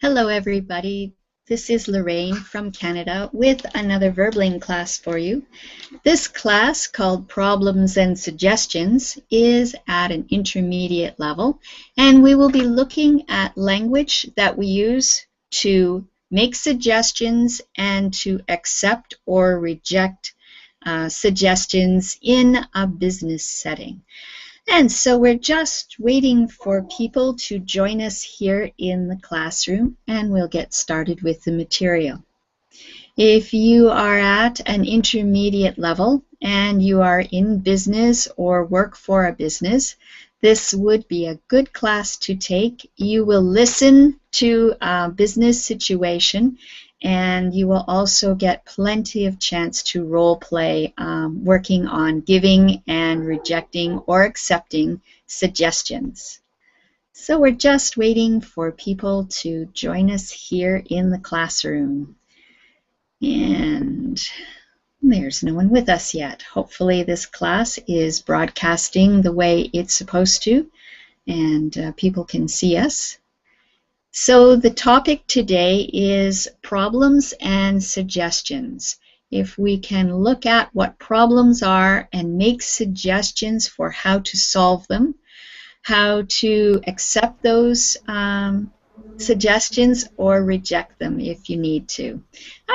Hello, everybody. This is Lorraine from Canada with another Verbling class for you. This class, called Problems and Suggestions, is at an intermediate level, and we will be looking at language that we use to make suggestions and to accept or reject suggestions in a business setting. And so we're just waiting for people to join us here in the classroom, and we'll get started with the material. If you are at an intermediate level and you are in business or work for a business, this would be a good class to take. You will listen to a business situation, and you will also get plenty of chance to role play working on giving and rejecting or accepting suggestions. So we're just waiting for people to join us here in the classroom. And there's no one with us yet. Hopefully this class is broadcasting the way it's supposed to, and people can see us. So the topic today is problems and suggestions. If we can look at what problems are and make suggestions for how to solve them, how to accept those suggestions or reject them if you need to.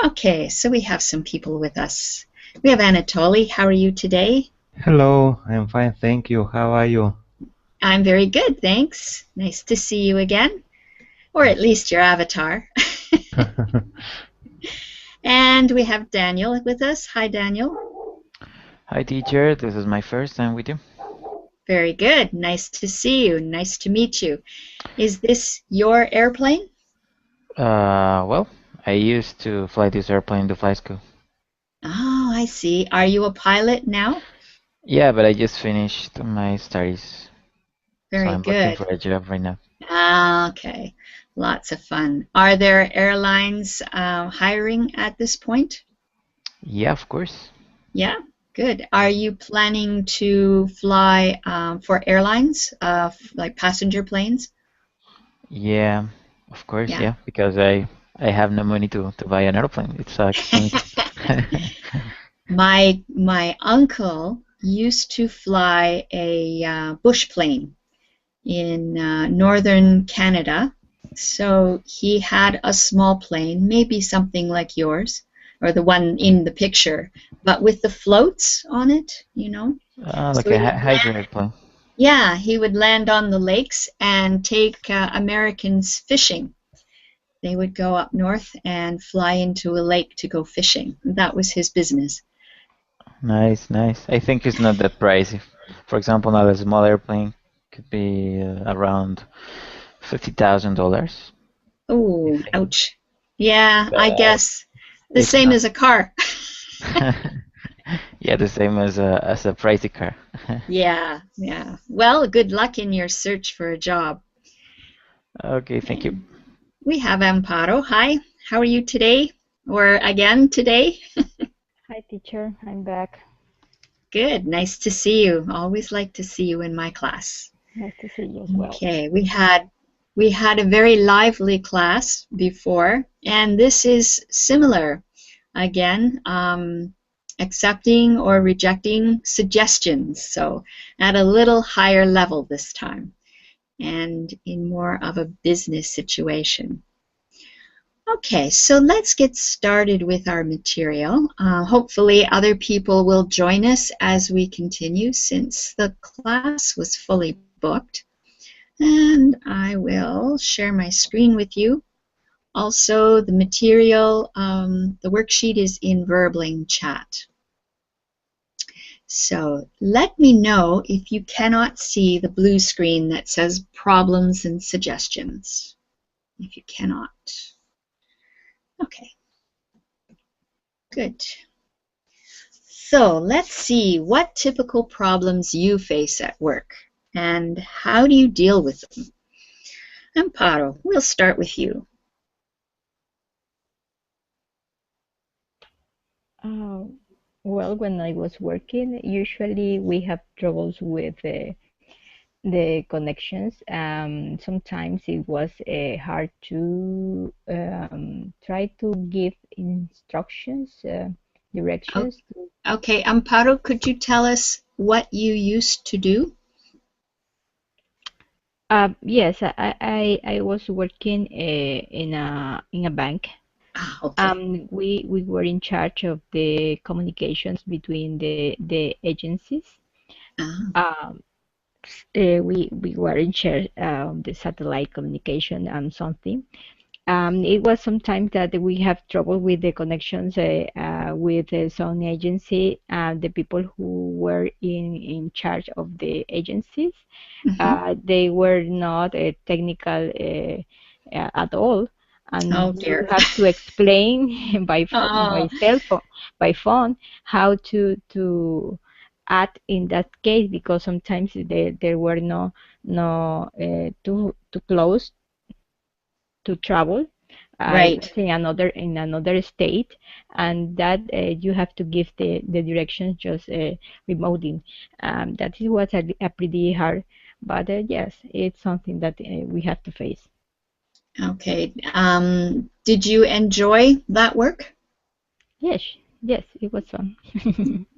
Okay, so we have some people with us. We have Anatoly. How are you today? Hello, I'm fine, thank you. How are you? I'm very good, thanks. Nice to see you again, or at least your avatar. And we have Daniel with us. Hi, Daniel. Hi teacher, this is my first time with you. Very good. Nice to see you. Nice to meet you. Is this your airplane? Well, I used to fly this airplane to fly school. Oh, I see. Are you a pilot now? Yeah, but I just finished my studies, so Very I'm looking good. for a job right now. Okay. Lots of fun. Are there airlines hiring at this point? Yeah, of course. Yeah, good. Are you planning to fly for airlines, like passenger planes? Yeah, of course, Yeah. yeah, because I have no money to buy an airplane. It's so expensive. My uncle used to fly a bush plane in northern Canada. So he had a small plane, maybe something like yours, or the one in the picture, but with the floats on it, you know. So Like he a would hydro land, airplane. yeah, he would land on the lakes and take Americans fishing. They would go up north and fly into a lake to go fishing. That was his business. Nice, nice. I think it's not that pricey. For example, now a small airplane could be around $50,000, I Oh, think. ouch. Yeah, I But guess the it's same not. as a car. Yeah, the same as a pricey car. Yeah, yeah. Well, good luck in your search for a job. Okay, thank you. And we have Amparo. Hi, how are you today? Or again today? Hi, teacher. I'm back. Good, nice to see you. Always like to see you in my class. Nice to see you as well. Okay, we had a very lively class before, and this is similar. Again, accepting or rejecting suggestions. So at a little higher level this time, and in more of a business situation. Okay, so let's get started with our material. Hopefully other people will join us as we continue since the class was fully booked. And I will share my screen with you. Also, the material, the worksheet is in Verbling chat. So let me know if you cannot see the blue screen that says problems and suggestions. If you cannot. Okay, good. So let's see what typical problems you face at work and how do you deal with them? Amparo, we'll start with you. Uh, well, when I was working, usually we have troubles with the connections. Sometimes it was hard to try to give instructions, Oh, directions. okay, Amparo, could you tell us what you used to do? Yes, I was working in a bank. Ah, okay. We were in charge of the communications between the agencies. Ah, Um, we were in charge of the satellite communication and something. It was sometimes that we have trouble with the connections with some agency and the people who were in charge of the agencies. mhm. They were not technical at all, Oh and we dear. have to explain by Oh, cell phone, by phone, how to act in that case, because sometimes there were no too close to travel. It was right. in another state, and that you have to give the directions just remotely. That is was a pretty hard, but yes, it's something that we have to face. Okay. Did you enjoy that work? Yes, yes, it was fun.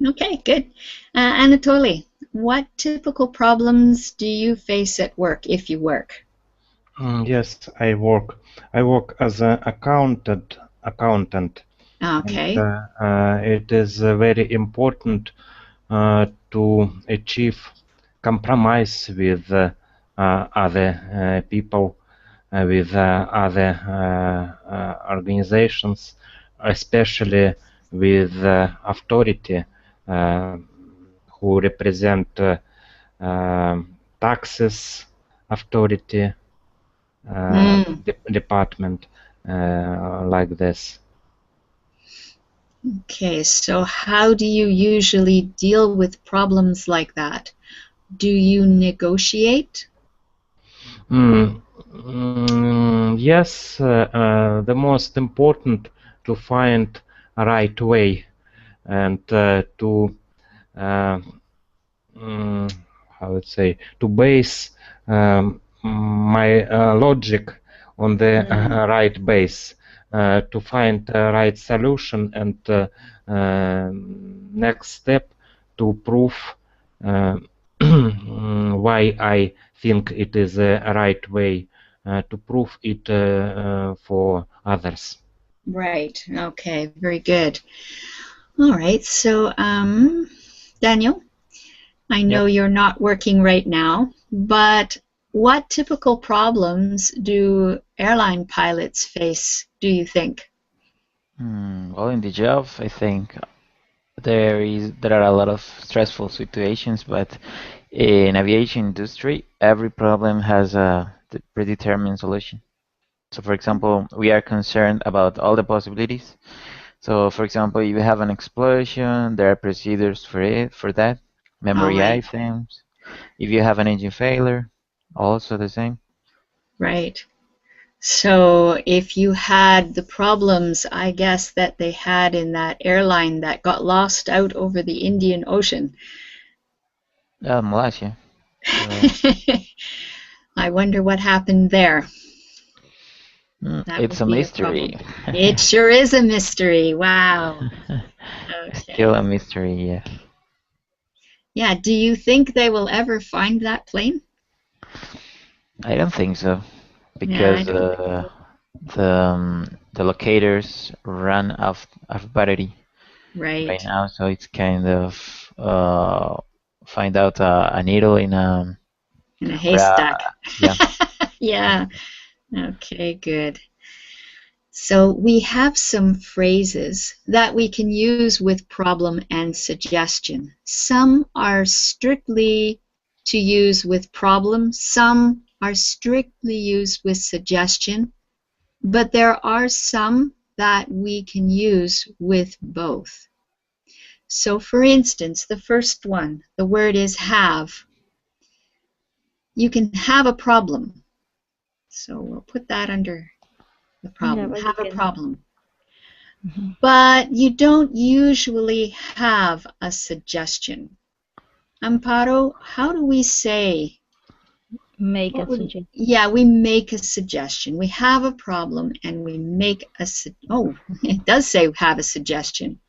Okay, good. Anatoly, what typical problems do you face at work if you work? Yes, I work. I work as an accountant, and Okay. it is very important to achieve compromise with other people, with other organizations, especially with authority who represent taxes authority Mm, department like this. okay, so how do you usually deal with problems like that? Do you negotiate? Yes, the most important to find a right way and to uh, mm, how would say to base my logic on the Mm, right base to find the right solution and next step to prove uh, why I think it is a right way to prove it for others. right. Okay, very good. All right, so Daniel, I know Yep. you're not working right now, but what typical problems do airline pilots face, do you think? Well, in the job, I think there are a lot of stressful situations, but in aviation industry, every problem has a predetermined solution. So, for example, we are concerned about all the possibilities. So, for example, if you have an explosion, there are procedures for it, for that, All memory right, items. If you have an engine failure, also the same. right. So if you had the problems, I guess, that they had in that airline that got lost out over the Indian Ocean, Malaysia. So, I wonder what happened there. That it's would a be a mystery. problem. It sure is a mystery. Wow. Still Okay. a mystery, yes. Yeah, do you think they will ever find that plane? I don't think so, Yeah, I because don't think so. the locators run of battery right Right. now, so it's kind of find out a needle in a In a or a haystack. yeah. Yeah. Okay, good. So we have some phrases that we can use with problem and suggestion. Some are strictly to use with problem, some are strictly used with suggestion, but there are some that we can use with both. So for instance, the first one, the word is have. You can have a problem. So we'll put that under the Yeah, problem. but you Have a can. problem. Mhm. But you don't usually have a suggestion. Amparo, how do we say Make a suggestion. Yeah, we make a suggestion. We have a problem and we make a oh, it does say have a suggestion.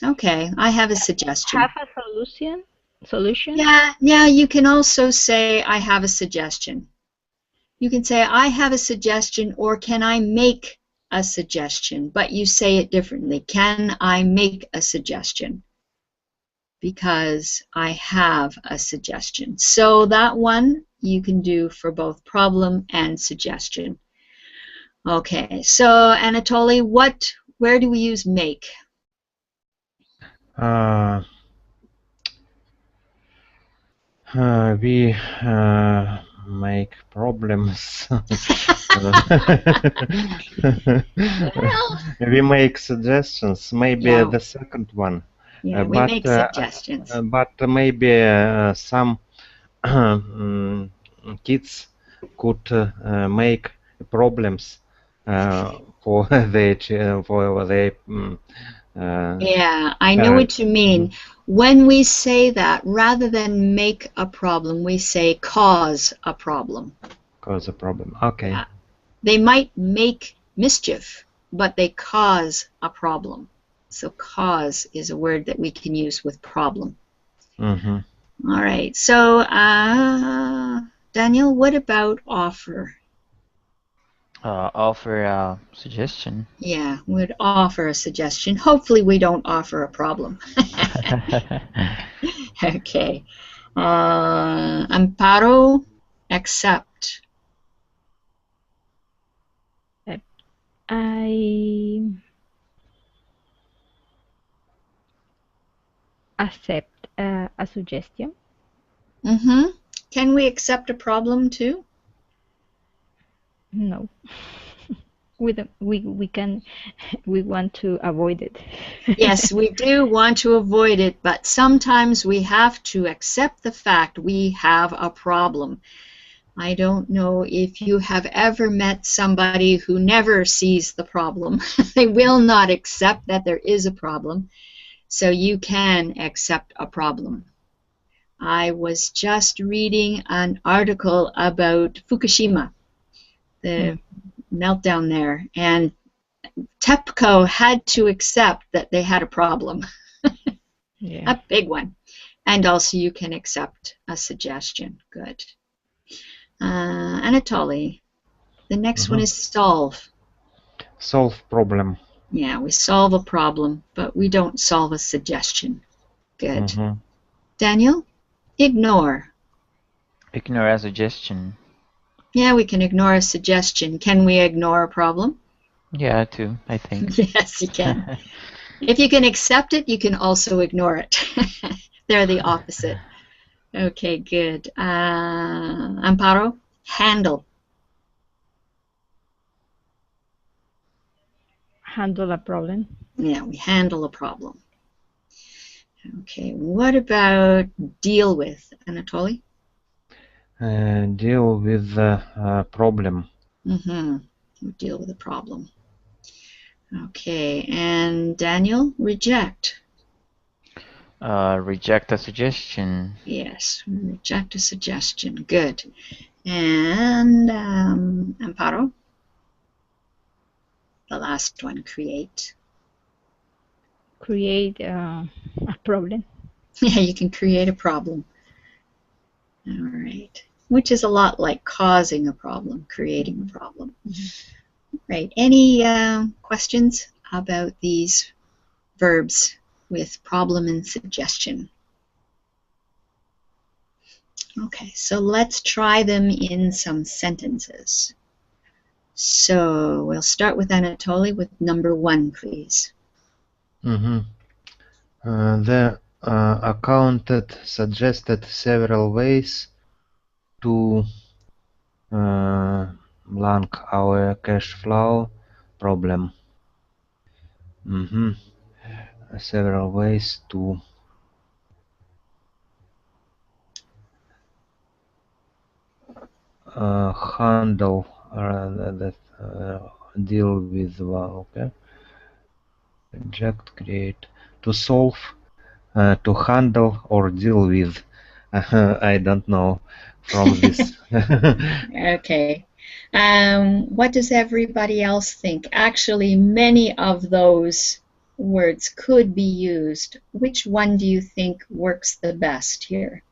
Okay, I have a suggestion. Have a solution? Yeah, you can also say I have a suggestion. You can say I have a suggestion, or can I make a suggestion? But you say it differently. Can I make a suggestion? Because I have a suggestion. So that one you can do for both problem and suggestion. Okay, so Anatoly, where do we use make? We make problems. We make suggestions. Maybe the second one. Yeah, we make suggestions. But maybe some kids could make problems for their yeah, I know what you mean. When we say that, rather than make a problem, we say cause a problem. Cause a problem. Okay. They might make mischief, but they cause a problem. So cause is a word that we can use with problem. Mm-hmm. All right. So, Daniel, what about offer? Offer a suggestion. Yeah, we'd offer a suggestion. Hopefully we don't offer a problem. Okay. Amparo, accept. I accept a suggestion. Mm-hmm. Can we accept a problem too? No. We want to avoid it. Yes, we do want to avoid it, but sometimes we have to accept the fact we have a problem. I don't know if you have ever met somebody who never sees the problem. They will not accept that there is a problem, so you can accept a problem. I was just reading an article about Fukushima, the meltdown there, and TEPCO had to accept that they had a problem. Yeah. A big one. And also you can accept a suggestion. Good. Anatoly, the next one is solve. Solve problem. Yeah, we solve a problem, but we don't solve a suggestion. Good. Daniel, ignore. Ignore a suggestion. Yeah, we can ignore a suggestion. Can we ignore a problem? Yeah, too, I think. Yes, you can. If you can accept it, you can also ignore it. They're the opposite. Okay, good. Amparo, handle. Handle a problem. Yeah, we handle a problem. Okay, what about deal with, Anatoly? Deal with the problem. We deal with a problem. Okay, and Daniel, reject. Reject a suggestion. Yes, reject a suggestion. Good. And Amparo? The last one, create. Create a problem. Yeah, you can create a problem. All right. Which is a lot like causing a problem, creating a problem. Right. Any questions about these verbs with problem and suggestion? Okay, so let's try them in some sentences. So we'll start with Anatoly with number 1, please. The accountant suggested several ways to blank our cash flow problem. Several ways to handle deal with reject, create, to solve, to handle or deal with I don't know from this. Okay. What does everybody else think? Actually, many of those words could be used. Which one do you think works the best here?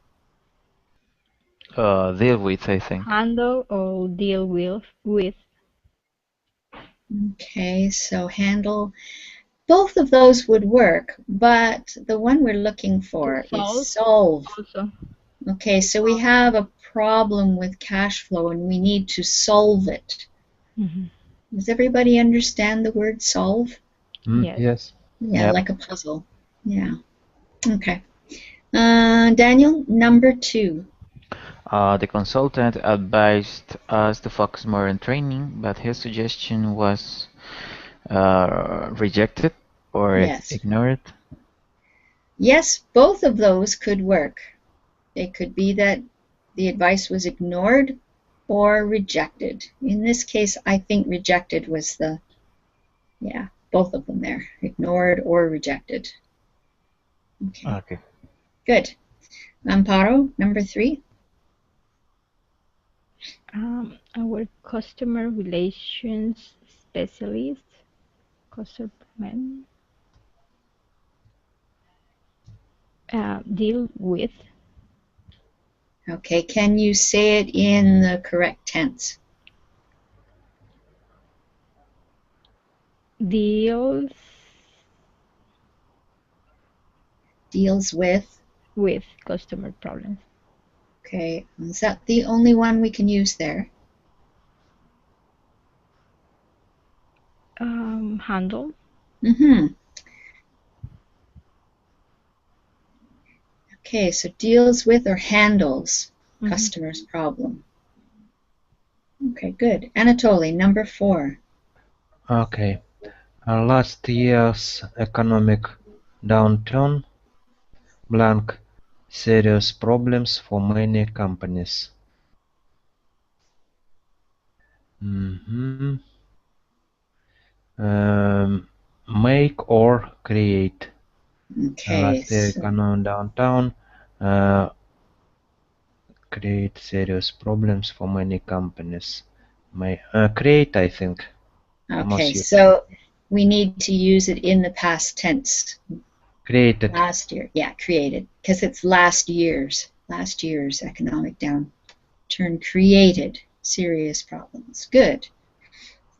Deal with, I think. Handle or deal with. Okay, so handle. Both of those would work, but the one we're looking To for is solve solve. also. Okay, so we have a problem with cash flow and we need to solve it. Hmm. Does everybody understand the word solve? Yes. Yes. Yeah, Yep. like a puzzle. Yeah. Okay. Daniel, number 2. The consultant advised us to focus more on training, but his suggestion was rejected or Yes. ignored. Yes, both of those could work. It could be that the advice was ignored or rejected. In this case, I think rejected was both of them there. Ignored or rejected. Okay, Okay. good. Amparo, number 3. Our customer relations specialist, customer deal with. Okay, can you say it in the correct tense? Deals Deals with. customer problems. Okay, is that the only one we can use there? Handle. Mm-hmm. Okay, so deals with or handles customer's problem. Okay, good. Anatoly, number 4. Okay. Last year's economic downturn blank serious problems for many companies. Mhm. Make or create. Okay, Last year so, economic downturn create serious problems for many companies. Create, I think. okay, so we need to use it in the past tense. Created. Last year, yeah, created, because it's last year's economic downturn created serious problems. Good.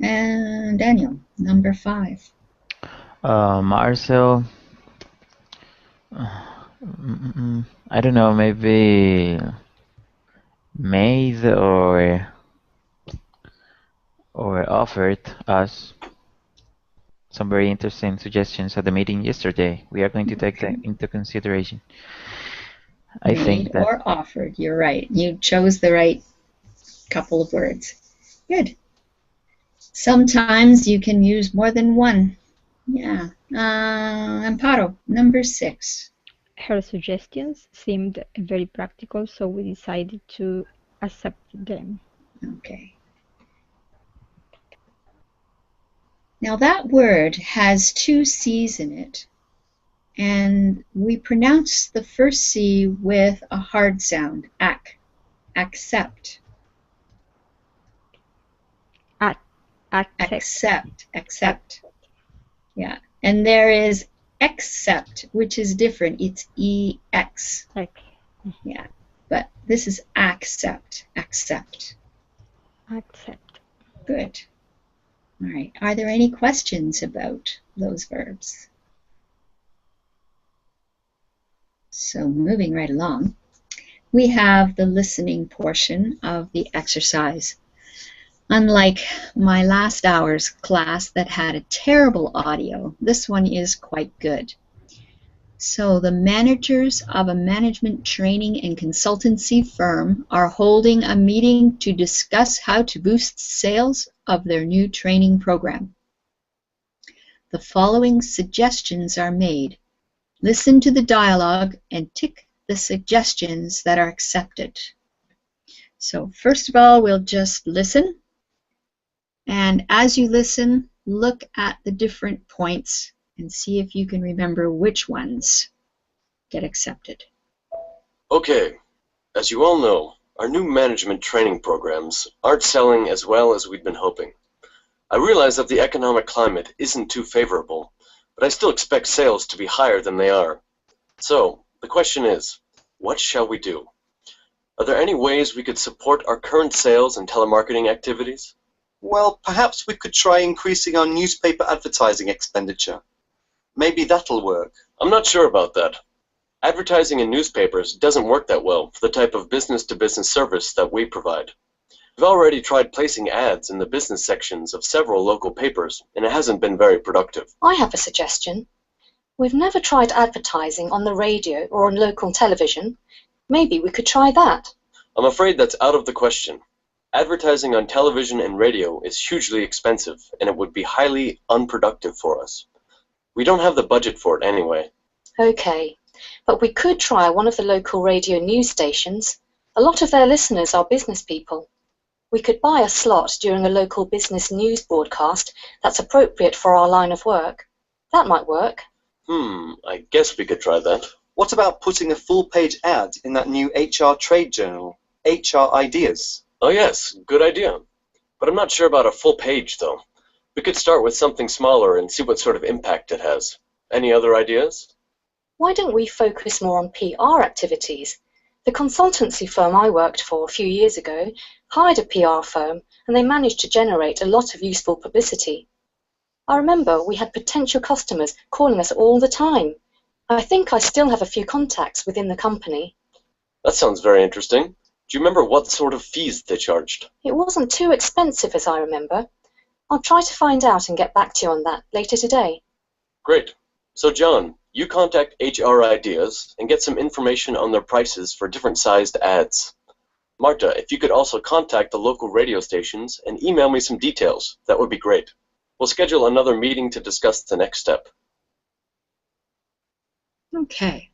And Daniel, number 5. Marcel, I don't know, maybe made or offered us some very interesting suggestions at the meeting yesterday. We are going to take them into consideration. I Made think that or offered, you're right. You chose the right couple of words. Good. Sometimes you can use more than one. Yeah. Amparo, number 6. Her suggestions seemed very practical, so we decided to accept them. Okay. Now that word has 2 C's in it, and we pronounce the first C with a hard sound, ac, accept. Accept. Yeah. And there is accept, which is different. It's EX. Yeah. But this is accept. Accept. Good. All right. Are there any questions about those verbs? So moving right along, we have the listening portion of the exercise. Unlike my last hour's class that had a terrible audio, this one is quite good. So the managers of a management training and consultancy firm are holding a meeting to discuss how to boost sales of their new training program. The following suggestions are made. Listen to the dialogue and tick the suggestions that are accepted. So first of all, we'll just listen. And as you listen, look at the different points and see if you can remember which ones get accepted. Okay, As you all know, our new management training programs aren't selling as well as we'd been hoping. I realize that the economic climate isn't too favorable, but I still expect sales to be higher than they are. So, the question is, what shall we do? Are there any ways we could support our current sales and telemarketing activities? Well, perhaps we could try increasing our newspaper advertising expenditure. Maybe that'll work. I'm not sure about that. Advertising in newspapers doesn't work that well for the type of business-to-business service that we provide. We've already tried placing ads in the business sections of several local papers, and it hasn't been very productive. I have a suggestion. We've never tried advertising on the radio or on local television. Maybe we could try that. I'm afraid that's out of the question. Advertising on television and radio is hugely expensive, and it would be highly unproductive for us. We don't have the budget for it anyway. Okay, but we could try one of the local radio news stations. A lot of their listeners are business people. We could buy a slot during a local business news broadcast that's appropriate for our line of work. That might work. I guess we could try that. What about putting a full-page ad in that new HR trade journal, HR Ideas? Oh yes, good idea. But I'm not sure about a full page, though. We could start with something smaller and see what sort of impact it has. Any other ideas? Why don't we focus more on PR activities? The consultancy firm I worked for a few years ago hired a PR firm, and they managed to generate a lot of useful publicity. I remember we had potential customers calling us all the time. I think I still have a few contacts within the company. That sounds very interesting. Do you remember what sort of fees they charged? It wasn't too expensive as I remember. I'll try to find out and get back to you on that later today. Great. So John, you contact HR Ideas and get some information on their prices for different sized ads. Marta, if you could also contact the local radio stations and email me some details, that would be great. We'll schedule another meeting to discuss the next step. Okay.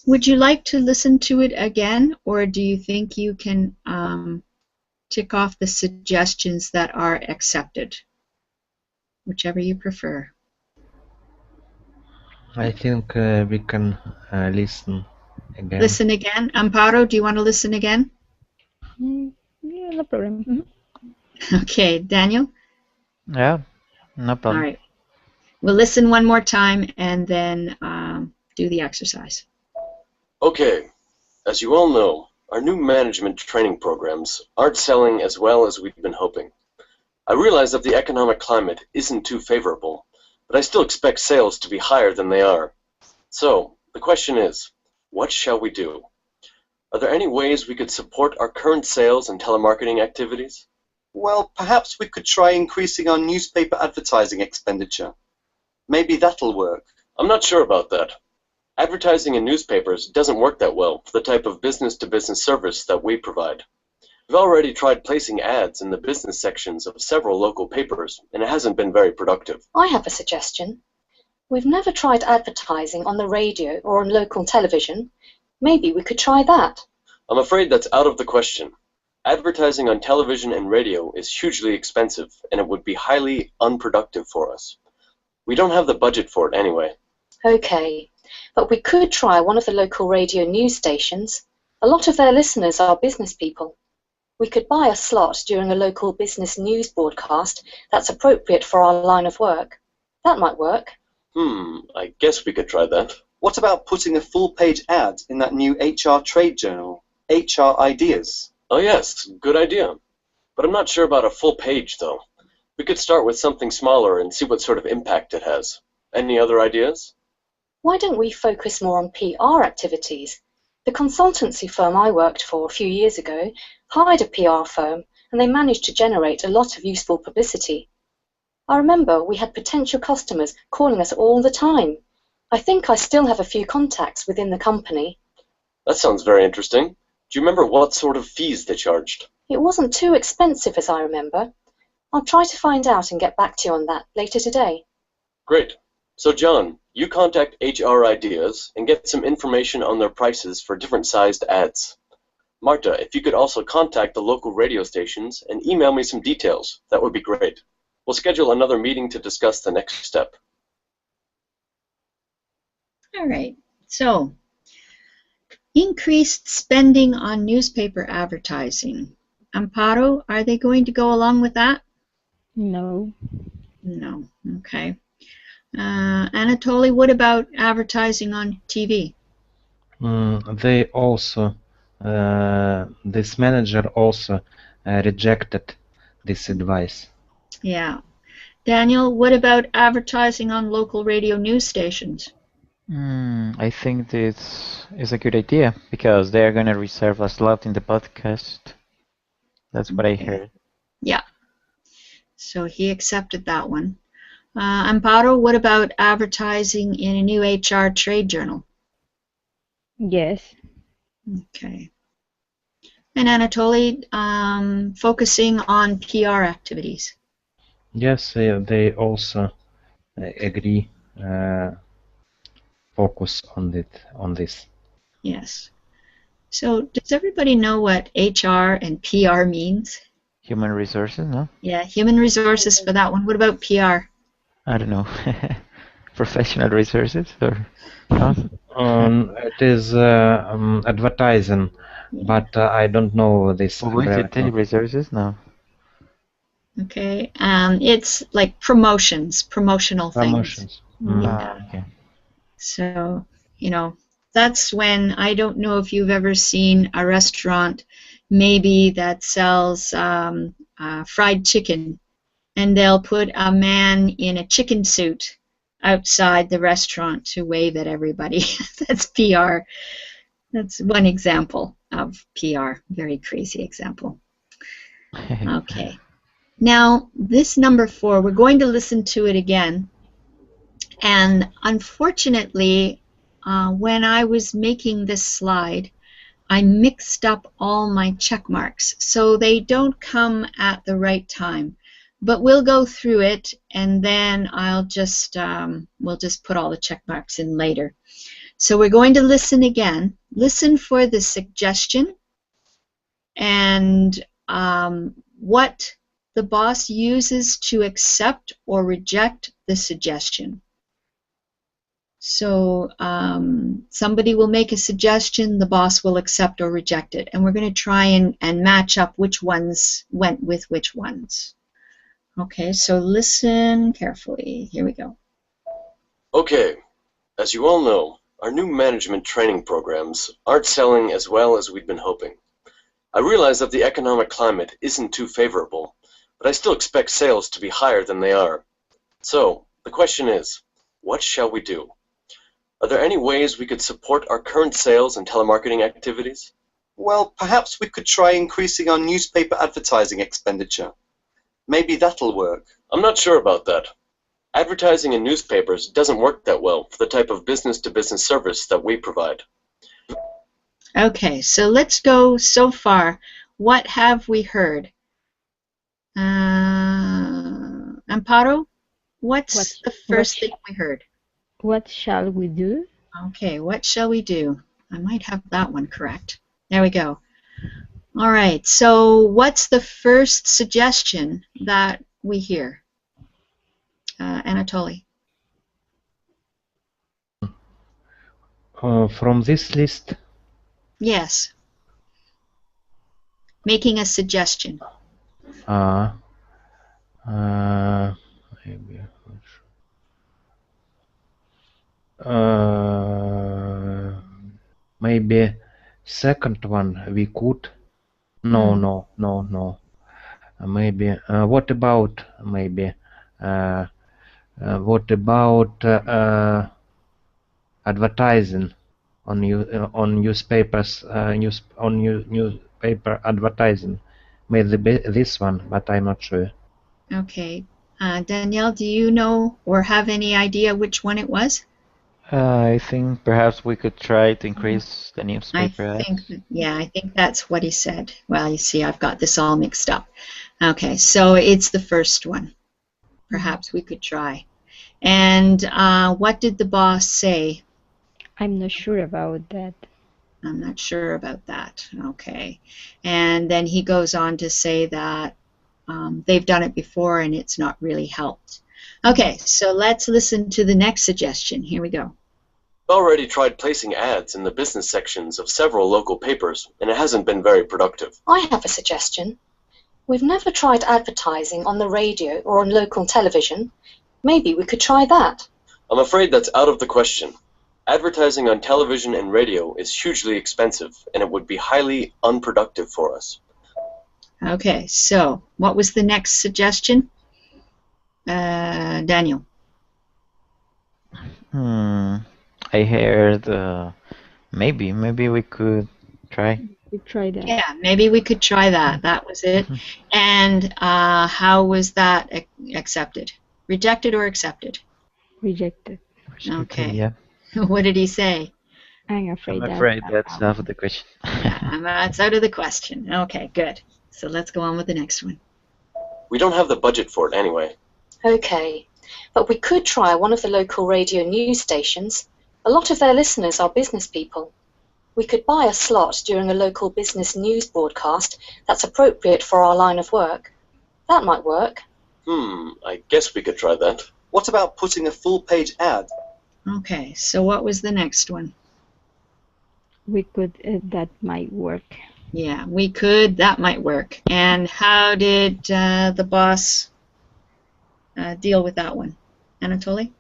Would you like to listen to it again, or do you think you can tick off the suggestions that are accepted? Whichever you prefer. I think we can listen again. Listen again. Amparo, do you want to listen again? Yeah, no problem. Okay, Daniel? Yeah, no All problem. right. We'll listen one more time and then do the exercise. Okay. As you all know, our new management training programs aren't selling as well as we've been hoping. I realize that the economic climate isn't too favorable, but I still expect sales to be higher than they are. So, the question is, what shall we do? Are there any ways we could support our current sales and telemarketing activities? Well, perhaps we could try increasing our newspaper advertising expenditure. Maybe that'll work. I'm not sure about that. Advertising in newspapers doesn't work that well for the type of business-to-business service that we provide. We've already tried placing ads in the business sections of several local papers, and it hasn't been very productive. I have a suggestion. We've never tried advertising on the radio or on local television. Maybe we could try that. I'm afraid that's out of the question. Advertising on television and radio is hugely expensive, and it would be highly unproductive for us. We don't have the budget for it anyway. Okay, but we could try one of the local radio news stations. A lot of their listeners are business people. We could buy a slot during a local business news broadcast that's appropriate for our line of work. That might work. I guess we could try that. What about putting a full-page ad in that new HR trade journal, HR Ideas? Oh yes, good idea. But I'm not sure about a full page, though. We could start with something smaller and see what sort of impact it has. Any other ideas? Why don't we focus more on PR activities? The consultancy firm I worked for a few years ago hired a PR firm, and they managed to generate a lot of useful publicity. I remember we had potential customers calling us all the time. I think I still have a few contacts within the company. That sounds very interesting. Do you remember what sort of fees they charged? It wasn't too expensive as I remember. I'll try to find out and get back to you on that later today. Great. So John, you contact HR Ideas and get some information on their prices for different sized ads. Marta, if you could also contact the local radio stations and email me some details, that would be great. We'll schedule another meeting to discuss the next step. All right. So Increased spending on newspaper advertising. Amparo, are they going to go along with that? No. No. Okay. Anatoly, what about advertising on TV? They also, this manager also rejected this advice. Yeah. Daniel, what about advertising on local radio news stations? I think this is a good idea because they're going to reserve a slot in the podcast. That's what I heard. Yeah. So he accepted that one. Amparo, what about advertising in a new HR trade journal? Yes. Okay. And Anatoly, focusing on PR activities. Yes, they also agree. Focus on this. Yes. So does everybody know what HR and PR means? Human resources, no? Yeah, human resources for that one. What about PR? I don't know. Professional resources or no? It is advertising, but I don't know this. Publicity resources, no. Okay, it's like promotional Promotions. things. Yeah. Okay. So, that's when, I don't know if you've ever seen a restaurant maybe that sells fried chicken, and they'll put a man in a chicken suit outside the restaurant to wave at everybody. That's PR. That's one example of PR. Very crazy example. Okay. Now, this number 4, we're going to listen to it again. And unfortunately, when I was making this slide, I mixed up all my check marks, so they don't come at the right time. But we'll go through it, and then I'll just we'll just put all the check marks in later. So we're going to listen again. Listen for the suggestion and what the boss uses to accept or reject the suggestion. So somebody will make a suggestion, the boss will accept or reject it, and we're going to try and match up which ones went with which ones. Okay, so listen carefully. Here we go. Okay, as you all know, our new management training programs aren't selling as well as we'd been hoping. I realize that the economic climate isn't too favorable, but I still expect sales to be higher than they are. So, the question is, what shall we do? Are there any ways we could support our current sales and telemarketing activities? Well, perhaps we could try increasing our newspaper advertising expenditure. Maybe that'll work. I'm not sure about that. Advertising in newspapers doesn't work that well for the type of business-to-business service that we provide. Okay, so let's go so far. What have we heard? Amparo, what's the first thing we heard? What shall we do? Okay, what shall we do? I might have that one correct. There we go. All right, so what's the first suggestion that we hear? Anatoly. From this list? Yes. Making a suggestion. Maybe second one we could. No. Maybe. What about maybe? What about advertising on newspapers? Newspaper advertising. Maybe this one, but I'm not sure. Okay. Danielle, do you know or have any idea which one it was? I think perhaps we could try to increase the newspaper ads. I think that's what he said. Well, you see, I've got this all mixed up. Okay, so it's the first one. Perhaps we could try. And what did the boss say? I'm not sure about that. I'm not sure about that. Okay. And then he goes on to say that they've done it before and it's not really helped. Okay, so let's listen to the next suggestion. Here we go. I've already tried placing ads in the business sections of several local papers, and it hasn't been very productive. I have a suggestion. We've never tried advertising on the radio or on local television. Maybe we could try that. I'm afraid that's out of the question. Advertising on television and radio is hugely expensive, and it would be highly unproductive for us. Okay, so what was the next suggestion? Daniel. I heard maybe we could try. We try that. Yeah, maybe we could try that. That was it. And how was that accepted? Rejected or accepted? Rejected. Okay. Yeah. What did he say? I'm afraid that's out of the question. It's out of the question. Okay, good. So let's go on with the next one. We don't have the budget for it anyway. Okay, but we could try one of the local radio news stations. A lot of their listeners are business people. We could buy a slot during a local business news broadcast that's appropriate for our line of work. That might work. I guess we could try that. What about putting a full-page ad? Okay, so what was the next one? We could, that might work. Yeah, we could. That might work. And how did the boss deal with that one? Anatoly?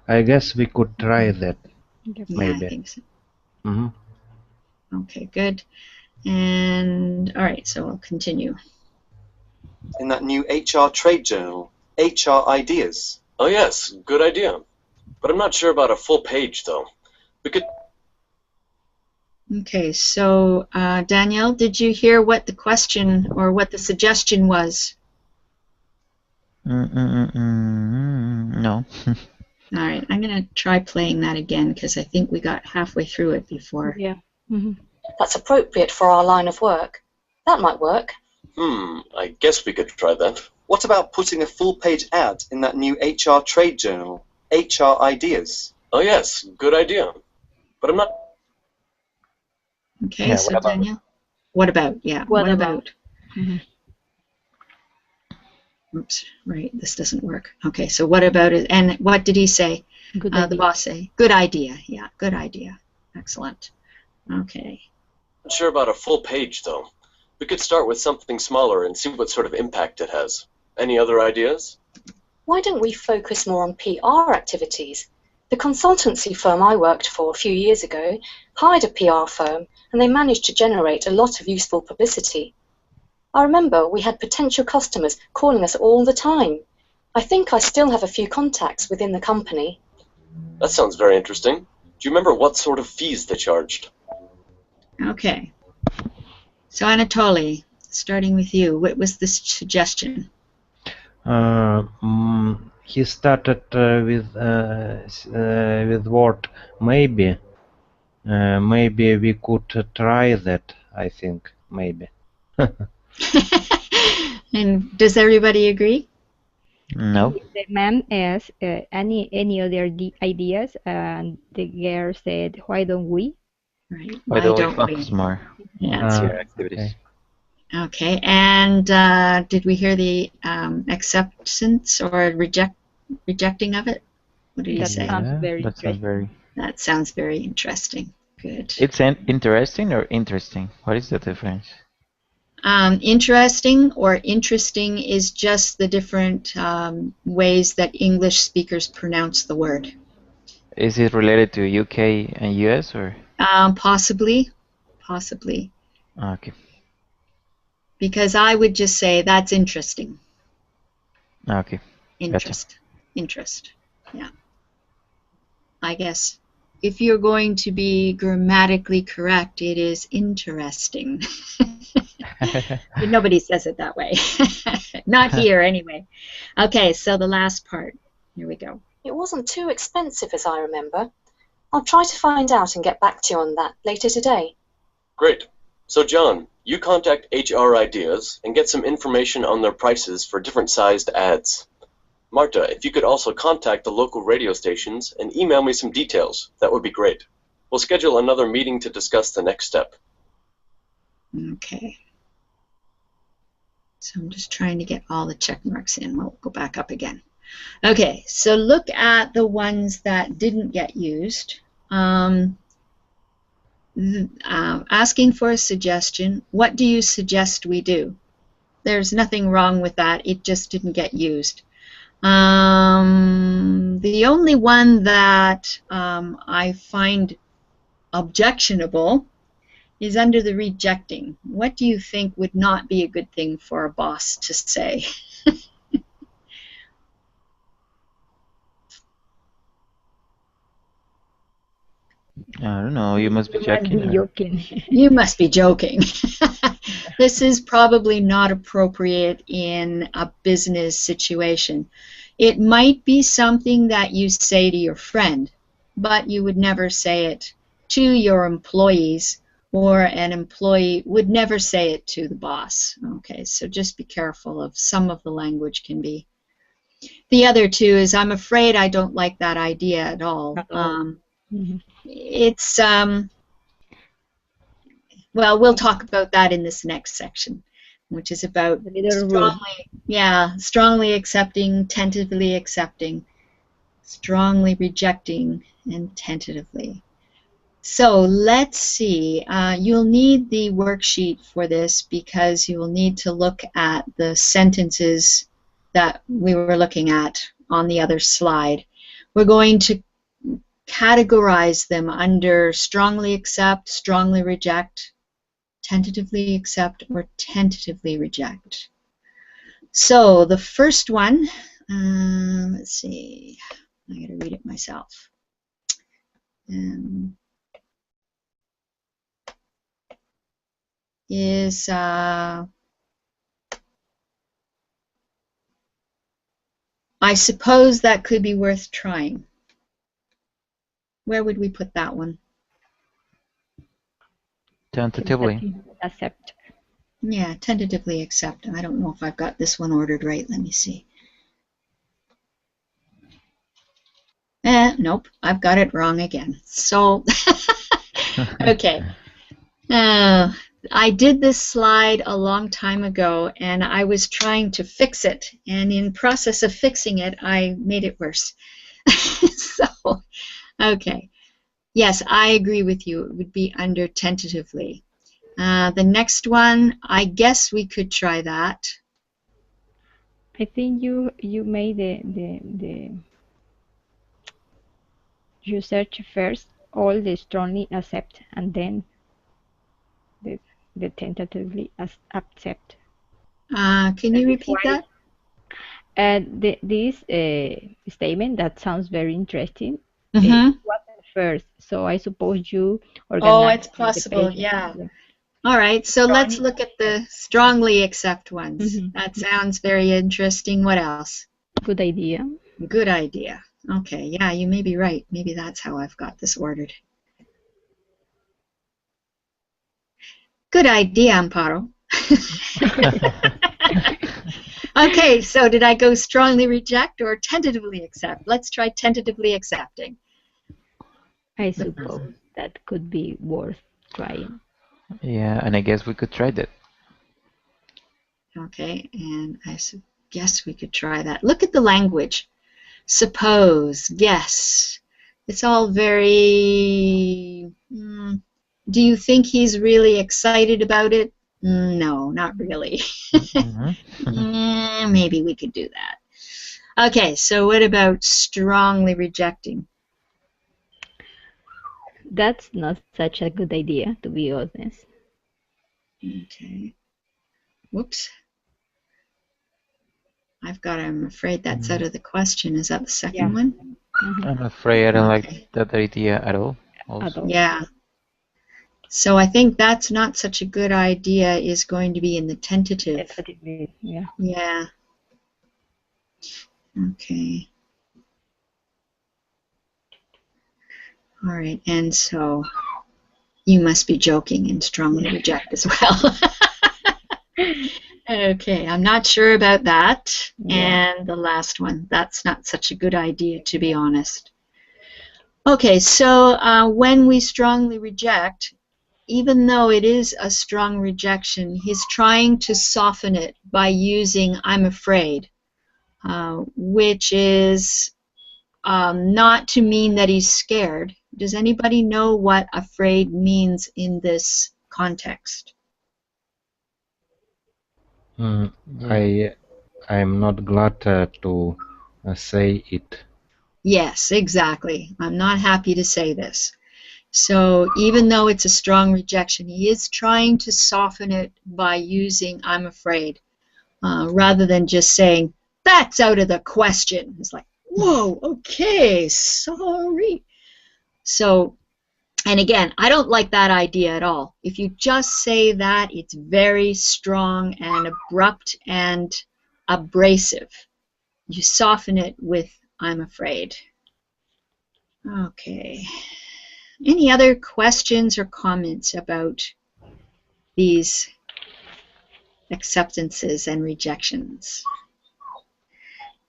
I guess we could try that. Yeah, Maybe. I think so. Mm-hmm. Okay, good. And all right, so I'll continue. In that new HR trade journal, HR Ideas. Oh yes, good idea. But I'm not sure about a full page, though. We could... Okay, so Danielle, did you hear what the question or what the suggestion was? No. All right, I'm going to try playing that again because I think we got halfway through it before. Yeah. Mm-hmm. That's appropriate for our line of work. That might work. I guess we could try that. What about putting a full-page ad in that new HR trade journal, HR Ideas? Oh yes, good idea. But I'm not... Okay, Yeah, so what about? Danielle? What about? Yeah, What about? Oops, right, this doesn't work. Okay, so what about it? And what did he say? Good The idea. boss say? Good idea. Yeah, good idea. Excellent. Okay. Not sure about a full page, though. We could start with something smaller and see what sort of impact it has. Any other ideas? Why don't we focus more on PR activities? The consultancy firm I worked for a few years ago hired a PR firm, and they managed to generate a lot of useful publicity. I remember we had potential customers calling us all the time. I think I still have a few contacts within the company. That sounds very interesting. Do you remember what sort of fees they charged? Okay. So Anatoly, starting with you, what was the suggestion? He started with word maybe. Maybe we could try that. I think maybe. And does everybody agree? No. The man asked any other ideas, and the girl said, "Why don't we?" Right. Why don't we focus we? more Yeah. on your activities? Okay. And did we hear the acceptance or rejecting of it? What did he That say? sounds very That sounds interesting. very. That sounds very interesting. Good. It's interesting or interesting? What is the difference? Interesting or interesting is just the different ways that English speakers pronounce the word. Is it related to UK and US or? Possibly. Possibly. Okay. Because I would just say that's interesting. Okay. Interest. Interest. Yeah. I guess if you're going to be grammatically correct, it is interesting. Nobody says it that way. Not here, anyway. Okay, so the last part. Here we go. It wasn't too expensive as I remember. I'll try to find out and get back to you on that later today. Great. So John, you contact HR Ideas and get some information on their prices for different sized ads. Marta, if you could also contact the local radio stations and email me some details, that would be great. We'll schedule another meeting to discuss the next step. Okay. So I'm just trying to get all the check marks in. We'll go back up again. Okay, so look at the ones that didn't get used. Asking for a suggestion. What do you suggest we do? There's nothing wrong with that. It just didn't get used. The only one that I find objectionable is under the rejecting. What do you think would not be a good thing for a boss to say? I don't know. You must be You must joking. be Or... joking. You must be joking. This is probably not appropriate in a business situation. It might be something that you say to your friend, but you would never say it to your employees, or an employee would never say it to the boss. Okay, so just be careful of some of the language can be. The other two is, I'm afraid I don't like that idea at all. It's, well, we'll talk about that in this next section, which is about strongly accepting, tentatively accepting, strongly rejecting, and tentatively. So let's see. You'll need the worksheet for this because you will need to look at the sentences that we were looking at on the other slide. We're going to categorize them under strongly accept, strongly reject, tentatively accept, or tentatively reject. So the first one, let's see, I gotta read it myself. Is I suppose that could be worth trying. Where would we put that one? Tentatively. Accept. Yeah, tentatively accept. I don't know if I've got this one ordered right. Let me see. Nope, I've got it wrong again. So, okay. I did this slide a long time ago, and I was trying to fix it. And in process of fixing it, I made it worse. So, okay. Yes, I agree with you. It would be under tentatively. The next one, I guess we could try that. I think you made you search first all the strongly accept and then the tentatively accept. Can you repeat that? This statement that sounds very interesting. Mm-hmm. Wasn't first, so I suppose you organize. Oh, it's the possible. page. Yeah. All right. So let's look at the strongly accept ones. Mm-hmm. That sounds very interesting. What else? Good idea. Good idea. Okay. Yeah, you may be right. Maybe that's how I've got this ordered. Good idea, Amparo. Okay, so did I go strongly reject or tentatively accept? Let's try tentatively accepting. I suppose that could be worth trying. Yeah, and I guess we could try that. Okay, and I guess we could try that. Look at the language. Suppose, guess. It's all very... do you think he's really excited about it? No, not really. Mm-hmm. Maybe we could do that. Okay, so what about strongly rejecting? That's not such a good idea, to be honest. Okay. Whoops. I'm afraid that's out of the question. Is that the second one? Mm-hmm. I'm afraid I don't like that idea at all. Also. Yeah. So I think that's not such a good idea is going to be in the tentative. Yeah. Yeah. Okay. All right, and so you must be joking and strongly reject as well. Okay, I'm not sure about that. Yeah. And the last one, that's not such a good idea, to be honest. Okay, so when we strongly reject, even though it is a strong rejection, he's trying to soften it by using I'm afraid. which is not to mean that he's scared. Does anybody know what afraid means in this context? Mm, Yeah. I'm not glad to say it. Yes, exactly. I'm not happy to say this. So even though it's a strong rejection, he is trying to soften it by using I'm afraid, rather than just saying, that's out of the question. It's like, whoa, okay, sorry. So, and again, I don't like that idea at all. If you just say that, it's very strong and abrupt and abrasive. You soften it with I'm afraid. Okay. Any other questions or comments about these acceptances and rejections?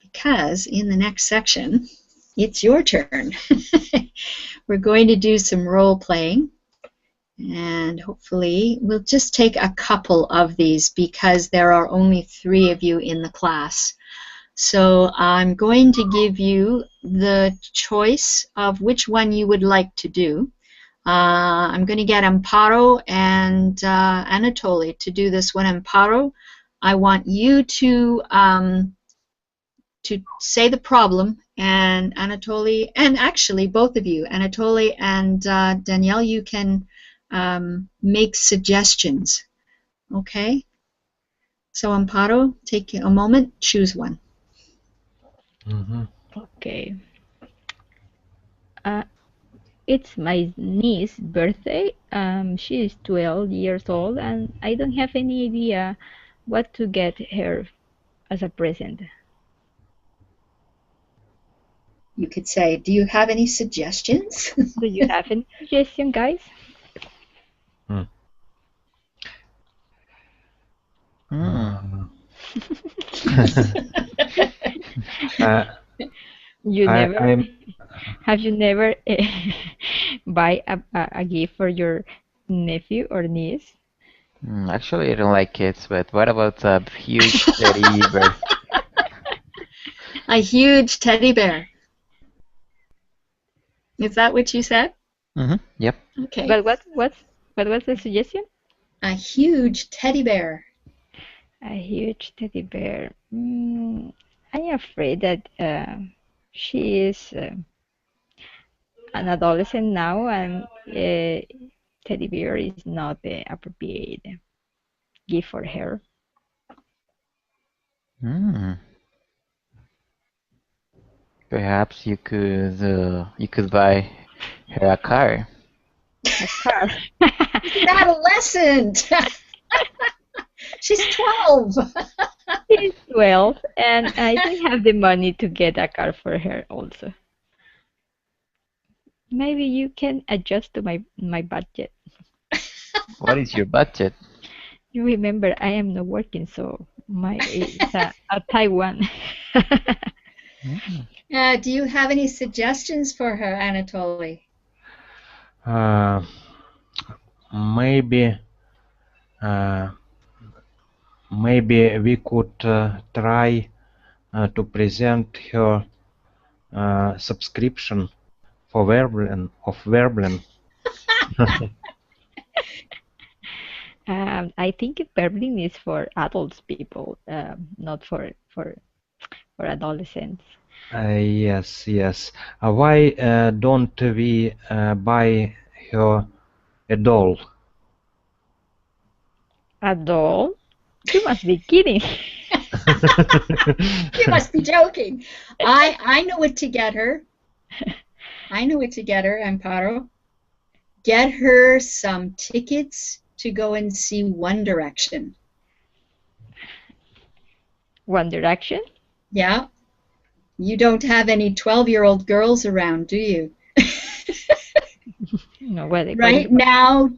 Because in the next section, it's your turn. We're going to do some role playing, and hopefully we'll just take a couple of these because there are only 3 of you in the class. So I'm going to give you the choice of which one you would like to do. I'm going to get Amparo and Anatoly to do this one. Amparo, I want you to say the problem, and Anatoly, and actually both of you, Anatoly and Danielle, you can make suggestions. Okay? So Amparo, take a moment, choose one. Mhm. Okay. It's my niece's birthday. She is 12 years old, and I don't have any idea what to get her as a present. You could say, do you have any suggestions? Do you have any suggestion, guys? Hmm. Uh, You never I'm have you never buy a gift for your nephew or niece? Actually, I don't like kids, but what about a huge teddy bear? A huge teddy bear. Is that what you said? Yep. Okay. But what was the suggestion? A huge teddy bear. A huge teddy bear. I'm afraid that she is an adolescent now, and teddy bear is not the appropriate gift for her. Perhaps you could buy her a car. A car. She's adolescent. She's 12. She's 12, and I don't have the money to get a car for her also. Maybe you can adjust to my budget. What is your budget? You remember I am not working, so it's a Taiwan. Do you have any suggestions for her, Anatoly? maybe maybe we could try to present her subscription for Verblin. I think Berlin is for adults people, not for adolescents. Yes, yes. Why don't we buy her a doll? A doll? You must be kidding. You must be joking. I know what to get her. I know what to get her, Amparo. Get her some tickets to go and see One Direction. One Direction? Yeah. You don't have any 12-year-old girls around, do you? No, right now,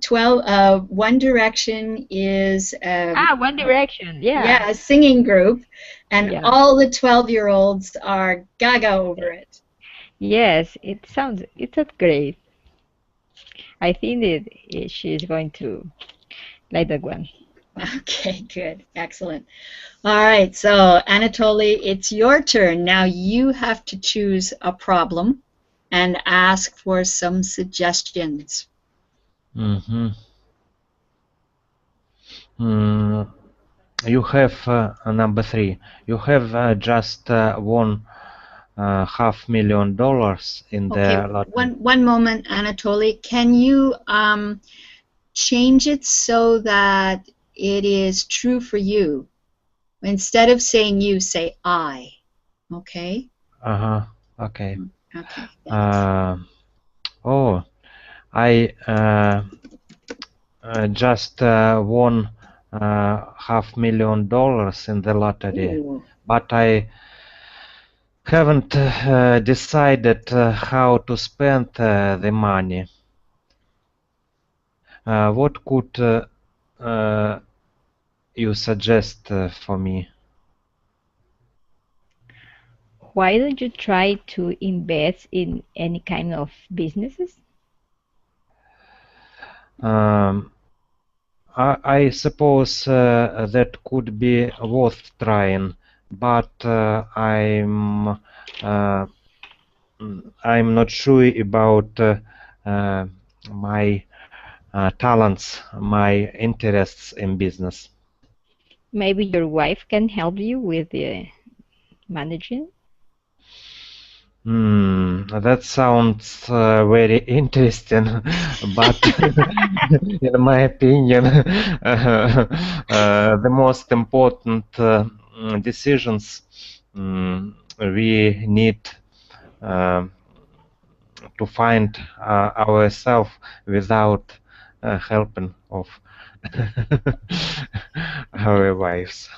One Direction is One Direction, yeah. Yeah, a singing group, and Yeah. all the 12-year-olds are gaga over it. Yes, it's great. I think that she is going to like that one. Okay, good. Excellent. All right, so Anatoly, it's your turn. Now you have to choose a problem and ask for some suggestions. Mm-hmm. You have number 3. You have just won $500,000 in Okay, the lottery. one moment, Anatoly. Can you change it so that it is true for you? Instead of saying you, say I. Okay? Uh-huh. Okay. Okay, thanks. Oh, I just won $500,000 in the lottery, Ooh. but I haven't decided how to spend the money. What could you suggest for me? Why don't you try to invest in any kind of businesses? I suppose that could be worth trying, but I'm not sure about my talents, my interests in business. Maybe your wife can help you with the managing. That sounds very interesting, but in my opinion, the most important decisions we need uh, to find ourselves without helping of our wives.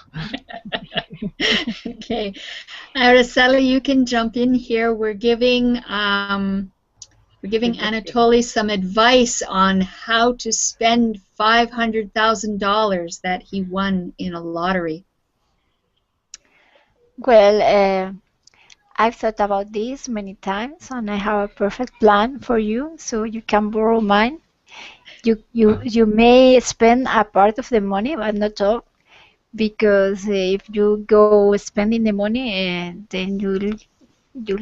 Okay. Araceli, you can jump in here. We're giving Anatoly some advice on how to spend $500,000 that he won in a lottery. Well, I've thought about this many times, and I have a perfect plan for you, so you can borrow mine. You may spend a part of the money, but not all, because if you go spending the money, then you'll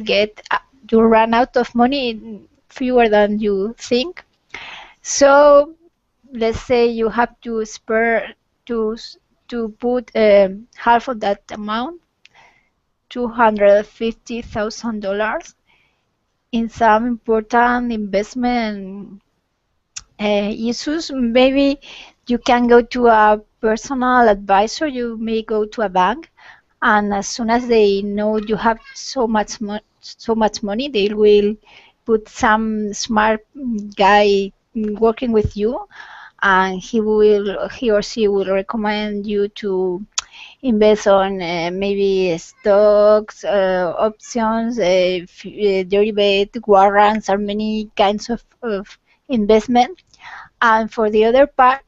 get you'll run out of money in fewer than you think. So let's say you have to spare to to put half of that amount, $250,000, in some important investment issues. Maybe you can go to a personal advisor. You may go to a bank, and as soon as they know you have so much money, they will put some smart guy working with you, and he or she will recommend you to invest on maybe stocks, options, derivative warrants, or many kinds of investment. And for the other part,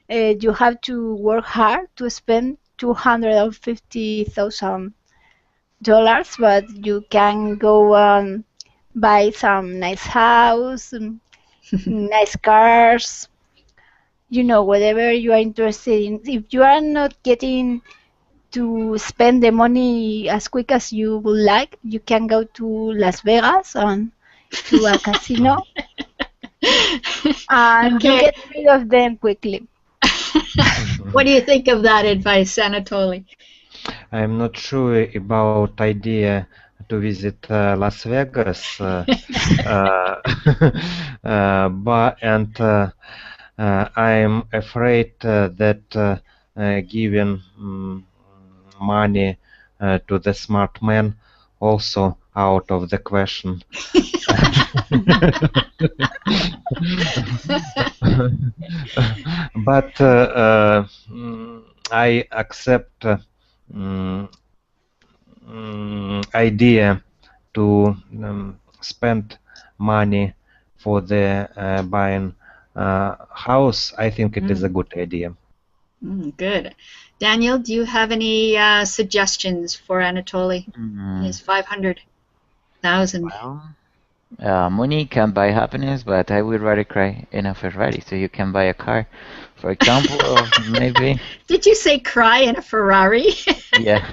you have to work hard to spend $250,000, but you can go buy some nice house, nice cars, whatever you are interested in. If you are not getting to spend the money as quick as you would like, you can go to Las Vegas and to a casino, and you Okay. get rid of them quickly. What do you think of that advice, Anatoly? I'm not sure about idea to visit Las Vegas, I'm afraid that giving money to the smart man also out of the question. But I accept idea to spend money for the buying house. I think it is a good idea. Good. Daniel, do you have any suggestions for Anatoly? His 500,000. Well, Money can buy happiness, but I would rather cry in a Ferrari. So you can buy a car, for example, or maybe, Did you say cry in a Ferrari? yeah.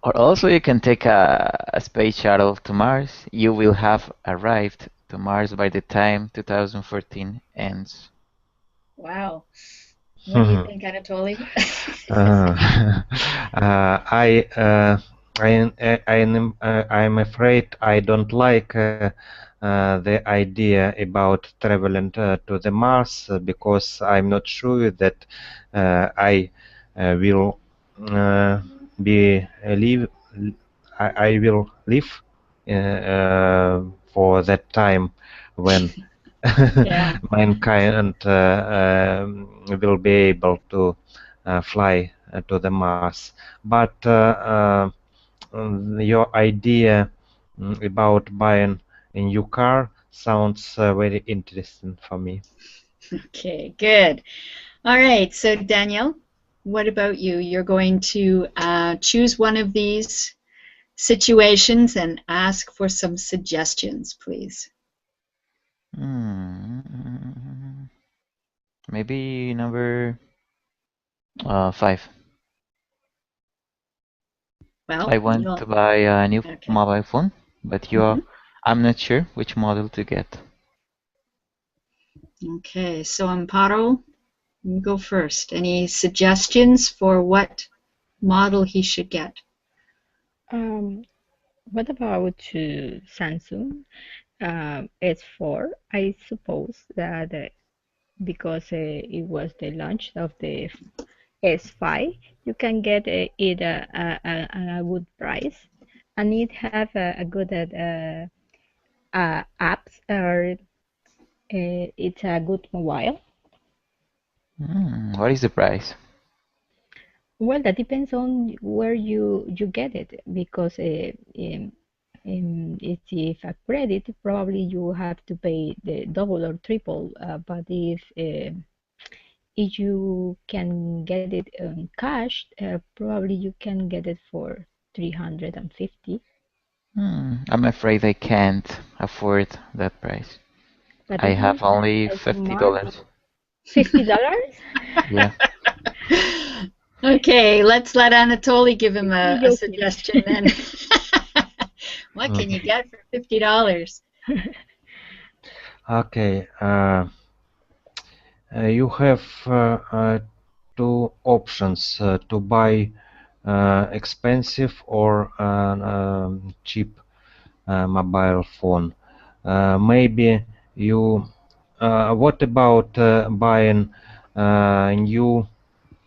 Or also you can take a space shuttle to Mars. You will have arrived to Mars by the time 2014 ends. Wow. What do you think, Anatoly? Uh, I'm afraid I don't like the idea about traveling to the Mars because I'm not sure that I will be live. I will live for that time when Yeah. mankind will be able to fly to the Mars. But your idea about buying a new car sounds very interesting for me. Okay, good. All right, so Daniel, what about you? You're going to choose one of these situations and ask for some suggestions, please. Maybe number 5. Well, I want to buy a new okay. mobile phone, but I'm not sure which model to get. Okay, so Amparo, you go first. Any suggestions for what model he should get? What about Samsung S4? I suppose that because it was the launch of the S5, you can get it at a good price, and it have a good apps, or it's a good mobile. What is the price? Well, that depends on where you get it, because if a credit, probably you have to pay the double or triple. But if you can get it in cash, probably you can get it for 350. I'm afraid I can't afford that price. But I it's have not only a smart. $50. $50? Yeah. Okay, let's let Anatoly give him a Joking. suggestion then. What can you get for $50? Okay, you have two options to buy expensive or cheap mobile phone. Maybe you. What about buying new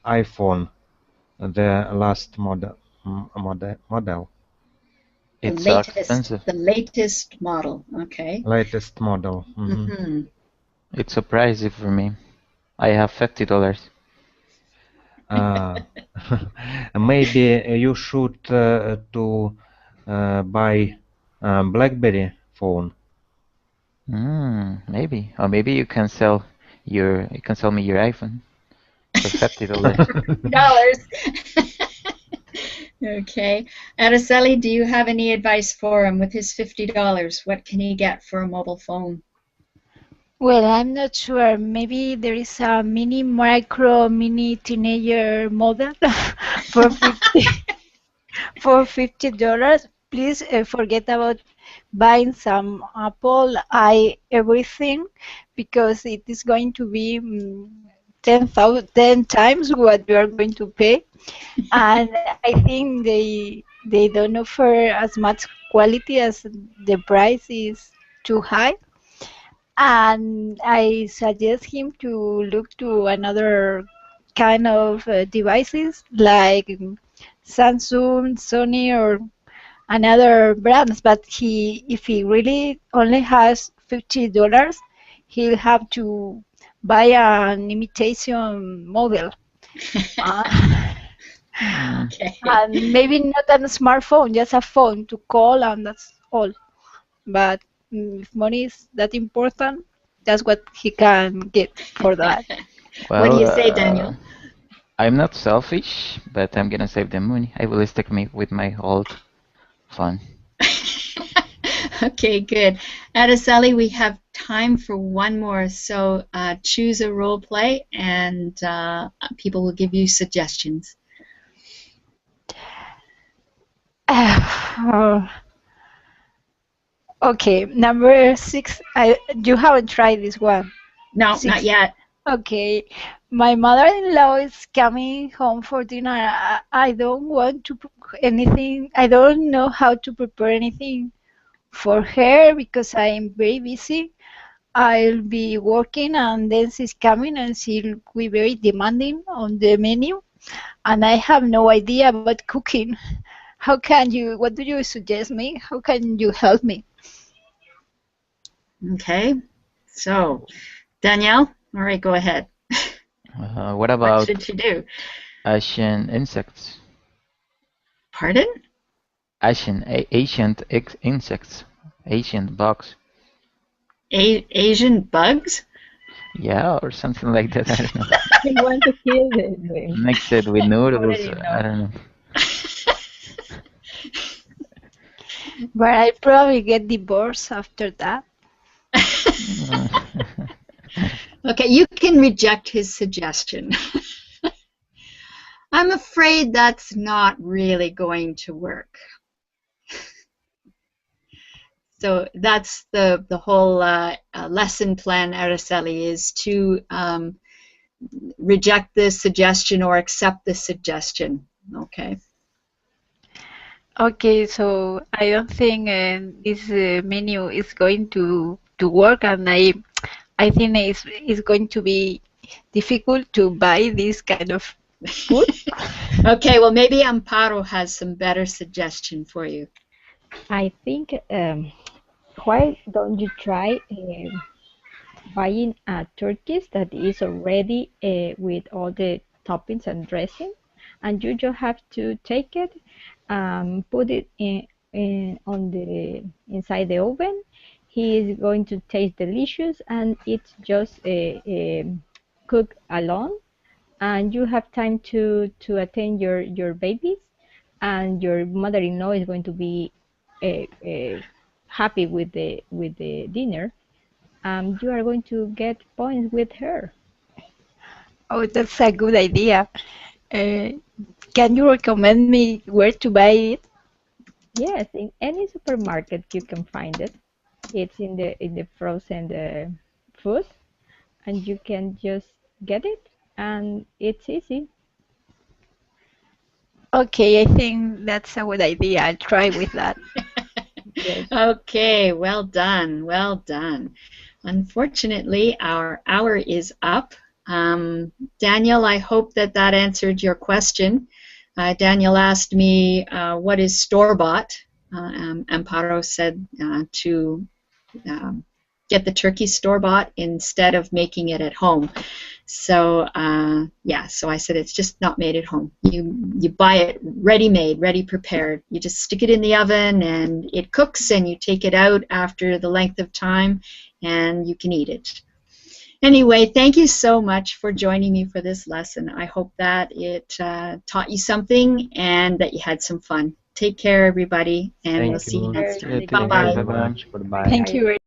iPhone, the last model? It's so expensive. The latest model. Okay. Latest model. Mm-hmm. It's so pricey for me. I have $50. Maybe you should to buy BlackBerry phone. Maybe. Or maybe you can sell me your iPhone for $50. Okay. Araceli, do you have any advice for him with his $50? What can he get for a mobile phone? Well, I'm not sure. Maybe there is a mini teenager model for 50 for $50. Please forget about buying some Apple everything, because it is going to be 10 times what you are going to pay, and I think they don't offer as much quality as the price is too high. And I suggest him to look to another kind of devices like Samsung, Sony, or another brands. But if he really only has $50, he'll have to buy an imitation model. Okay. And maybe not a smartphone, just a phone to call, and that's all. But if money is that important, that's what he can get for that. What do you say, Daniel? I'm not selfish, but I'm gonna save the money. I will stick with my old phone. Okay, good. Araceli, we have time for one more, so choose a role play and people will give you suggestions. Okay, number 6. You haven't tried this one. No, 6. not yet. Okay, my mother-in-law is coming home for dinner. I don't want to anything. I don't know how to prepare anything for her because I am very busy. I'll be working and then she's coming and she'll be very demanding on the menu and I have no idea about cooking. What do you suggest me? How can you help me? Okay, so Danielle, all right, go ahead. What What about should she do? Asian insects? Pardon? Ancient insects, ancient bugs. Asian bugs? Yeah, or something like that. I don't know. I want to kill the Mix it with noodles. already I know. don't know. But I'll probably get divorced after that. Okay, you can reject his suggestion. I'm afraid that's not really going to work. So that's the whole lesson plan, Araceli, is to reject this suggestion or accept the suggestion. Okay. Okay, so I don't think this menu is going to work, and I think it's going to be difficult to buy this kind of food. Okay, well maybe Amparo has some better suggestion for you. I think why don't you try buying a turkey that is already with all the toppings and dressing, and you just have to take it, put it on the inside the oven. He is going to taste delicious, and it's just cook alone, and you have time to attend your babies, and your mother-in-law is going to be happy with the dinner. You are going to get points with her. Oh, that's a good idea. Can you recommend me where to buy it? Yes, in any supermarket you can find it. It's in the frozen food, and you can just get it, and it's easy. Okay, I think that's a good idea. I'll try with that. Yes. Okay, well done, well done. Unfortunately, our hour is up. Daniel, I hope that answered your question. Daniel asked me what is store-bought. Amparo said to get the turkey store-bought instead of making it at home. So yeah, so I said it's just not made at home. You buy it ready-made, ready prepared. You just stick it in the oven and it cooks, and you take it out after the length of time and you can eat it. Anyway, thank you so much for joining me for this lesson. I hope that it taught you something and that you had some fun. Take care, everybody, and we'll see you next time. Bye-bye. Bye-bye. Very much. Goodbye. Thank you very